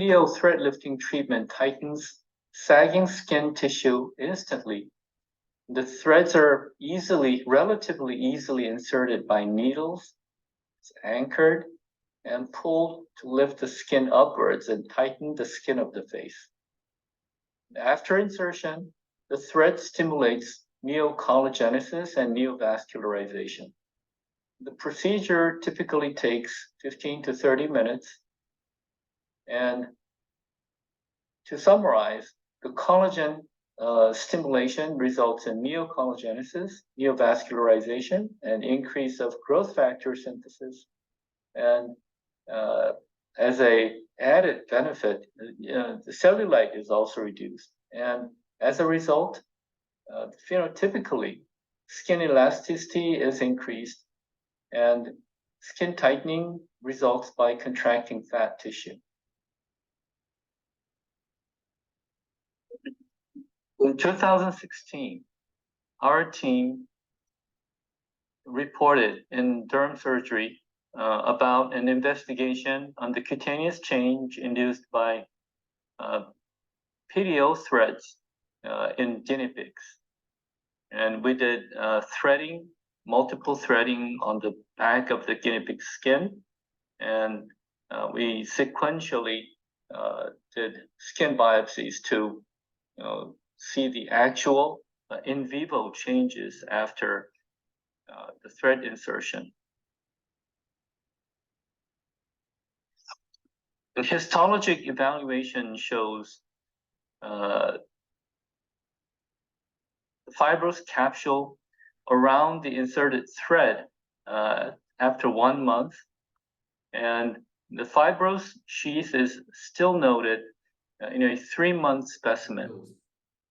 PDO thread lifting treatment tightens sagging skin tissue instantly. The threads are relatively easily inserted by needles. It's anchored and pulled to lift the skin upwards and tighten the skin of the face. After insertion, the thread stimulates neocollagenesis and neovascularization. The procedure typically takes 15 to 30 minutes. And to summarize, the collagen stimulation results in neocollagenesis, neovascularization, and increase of growth factor synthesis. And as a added benefit, the cellulite is also reduced. And as a result, phenotypically, skin elasticity is increased, and skin tightening results by contracting fat tissue. In 2016, our team reported in derm surgery about an investigation on the cutaneous change induced by PDO threads in guinea pigs. And we did threading, multiple threading on the back of the guinea pig skin. And we sequentially did skin biopsies to see the actual in vivo changes after the thread insertion. The histologic evaluation shows the fibrous capsule around the inserted thread after 1 month, and the fibrous sheath is still noted in a 3-month specimen.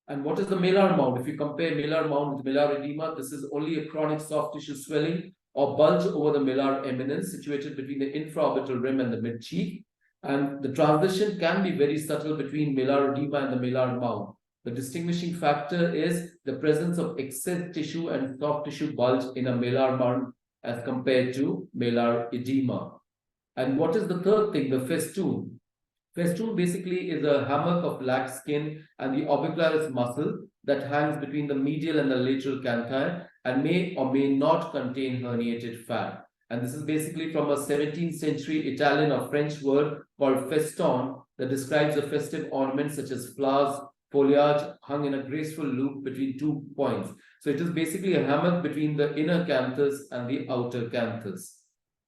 And what is the malar mound? If you compare malar mound with malar edema, this is only a chronic soft tissue swelling or bulge over the malar eminence situated between the infraorbital rim and the mid-cheek. And the transition can be very subtle between malar edema and the malar mound. The distinguishing factor is the presence of excess tissue and soft tissue bulge in a malar mound as compared to malar edema. And what is the third thing? The festoon. Festoon basically is a hammock of black skin and the orbicularis muscle that hangs between the medial and the lateral canthi and may or may not contain herniated fat. And this is basically from a 17th century Italian or French word called feston that describes a festive ornament such as flowers, foliage hung in a graceful loop between 2 points. So it is basically a hammock between the inner canthus and the outer canthus.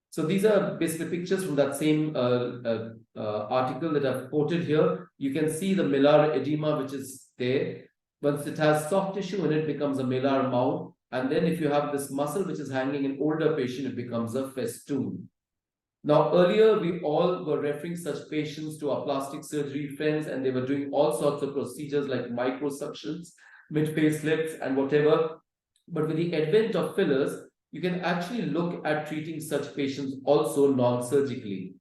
So these are basically pictures from that same article that I've quoted here. You can see the malar edema, which is there. Once it has soft tissue in it, becomes a malar mound. And then if you have this muscle, which is hanging in older patient, it becomes a festoon. Now, earlier, we all were referring such patients to our plastic surgery friends, and they were doing all sorts of procedures like microsuctions, mid-face lifts, and whatever. But with the advent of fillers, you can actually look at treating such patients also non-surgically.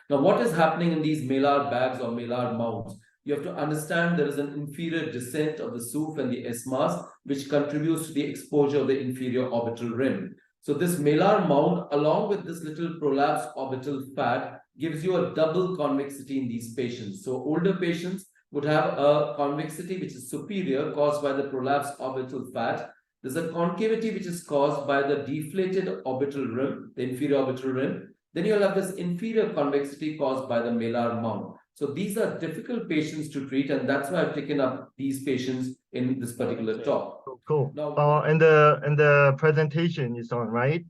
Now, what is happening in these malar bags or malar mounds? You have to understand there is an inferior descent of the SOOF and the S-mass, which contributes to the exposure of the inferior orbital rim. So this malar mound, along with this little prolapsed orbital fat, gives you a double convexity in these patients. So older patients would have a convexity which is superior, caused by the prolapsed orbital fat. There's a concavity which is caused by the deflated orbital rim, the inferior orbital rim. Then you'll have this inferior convexity caused by the malar mound. So these are difficult patients to treat, and that's why I've taken up these patients in this particular talk. Cool. Now, and the presentation is on, right?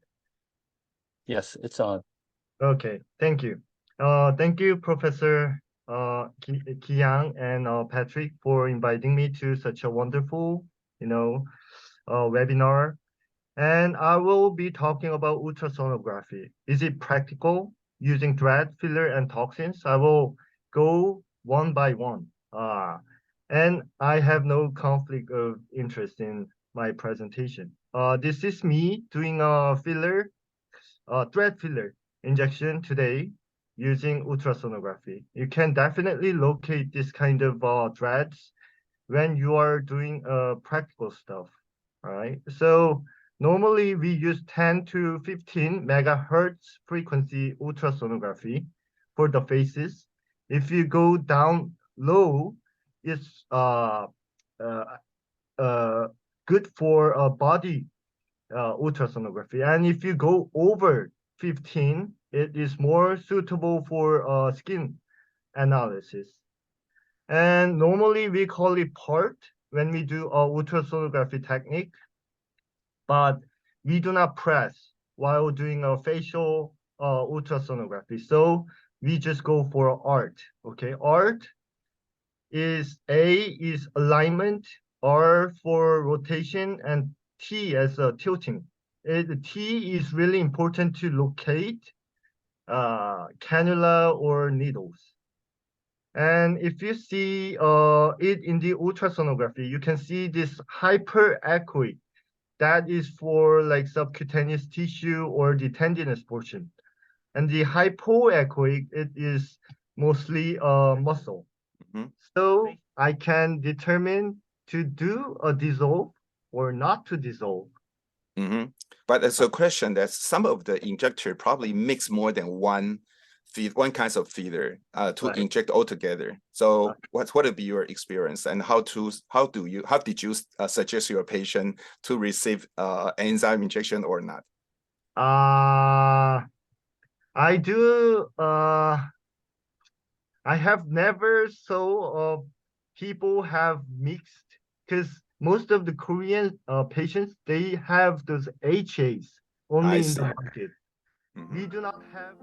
Yes, it's on. Okay, thank you. Thank you, Professor Kee-Yang and Patrick, for inviting me to such a wonderful, webinar. And I will be talking about ultrasonography. Is it practical using thread, filler, and toxins? I will go one by one. And I have no conflict of interest in my presentation. This is me doing a thread filler injection today using ultrasonography. You can definitely locate this kind of threads when you are doing practical stuff. All right. So normally we use 10 to 15 megahertz frequency ultrasonography for the faces. If you go down low, it's uh, good for body ultrasonography. And if you go over 15, it is more suitable for skin analysis. And normally we call it part when we do ultrasonography technique, but we do not press while doing a facial ultrasonography. So we just go for art. Okay, art is A is alignment, R for rotation, and T as a tilting. T is really important to locate cannula or needles. And if you see it in the ultrasonography, you can see this hyperechoic. That is for like subcutaneous tissue or the tendinous portion. And the hypoechoic, it is mostly muscle. Mhm. So I can determine to do a dissolve or not to dissolve. Mhm. But there's a question that some of the injector probably mix more than one kinds of filler to Right. inject all together. So Okay. what would be your experience, and how did you suggest your patient to receive enzyme injection or not? I do I have never saw people have mixed, because most of the Korean patients, they have those HAs only I in see. the market. Mhm. We do not have